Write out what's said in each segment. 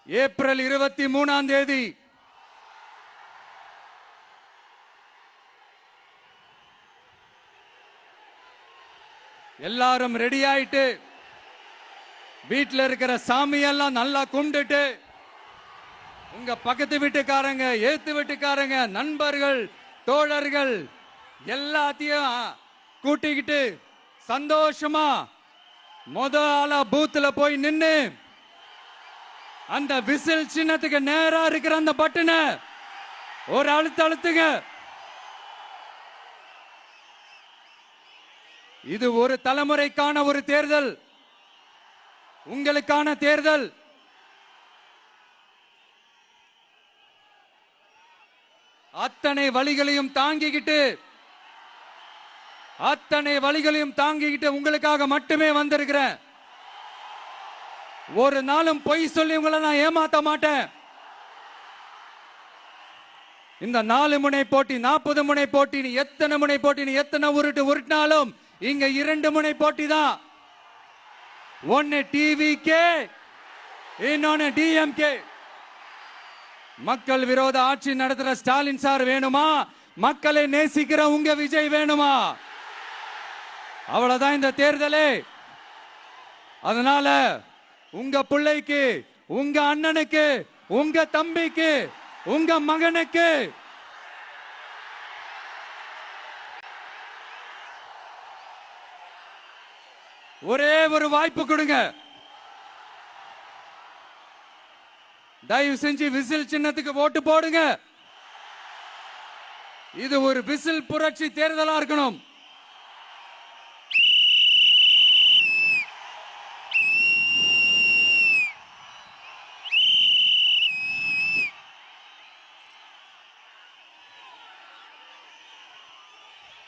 April 23 எல்லாரும் ready ஆயிட்டு வீட்டில் இருக்கிற சாமியெல்லாம் நல்லா கும்பிட்டுட்டு உங்க பக்கத்து வீட்டுக்காரங்க, ஏத்து வீட்டுக்காரங்க, நண்பர்கள், தோழர்கள் எல்லாத்தையும் கூட்டிக்கிட்டு சந்தோஷமா முதல்ல பூத்துல போய் நின்னு அந்த விசில் சின்னத்துக்கு நேரா இருக்கிற அந்த பட்டனை ஒரு அழுத்துங்க. இது ஒரு தலைமுறைக்கான ஒரு தேர்தல், உங்களுக்கான தேர்தல். அத்தனை வழிகளையும் தாங்கிக்கிட்டு உங்களுக்காக மட்டுமே வந்திருக்கிறேன். ஒரு நாளும் பொய் சொல்லி உங்களை நான் ஏமாத்த மாட்டேன். இந்த 4 முனை போட்டி, 40 முனை போட்டி, எத்தனை முனை போட்டி, எத்தனை உருட்டினாலும் இங்க 2 முனை போட்டி தான். ஒன்னு டிவிகே, இன்னொன்னு டிஎம்கே. மக்கள் விரோத ஆட்சி நடத்துற ஸ்டாலின் சார் வேணுமா? மக்களை நேசிக்கிற உங்க விஜய் வேணுமா? அவ்வளவுதான் இந்த தேர்தலே. அதனால உங்க பிள்ளைக்கு, உங்க அண்ணனுக்கு, உங்க தம்பிக்கு, உங்க மகனுக்கு ஒரே ஒரு வாய்ப்பு கொடுங்க. தயவு செஞ்சு விசில் சின்னத்துக்கு ஓட்டு போடுங்க. இது ஒரு விசில் புரட்சி தேர்தலா இருக்கணும்.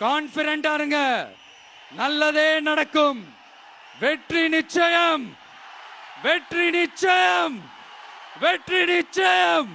கான்பிடென்டா இருங்க, நல்லதே நடக்கும். வெற்றி நிச்சயம், வெற்றி நிச்சயம், வெற்றி நிச்சயம்.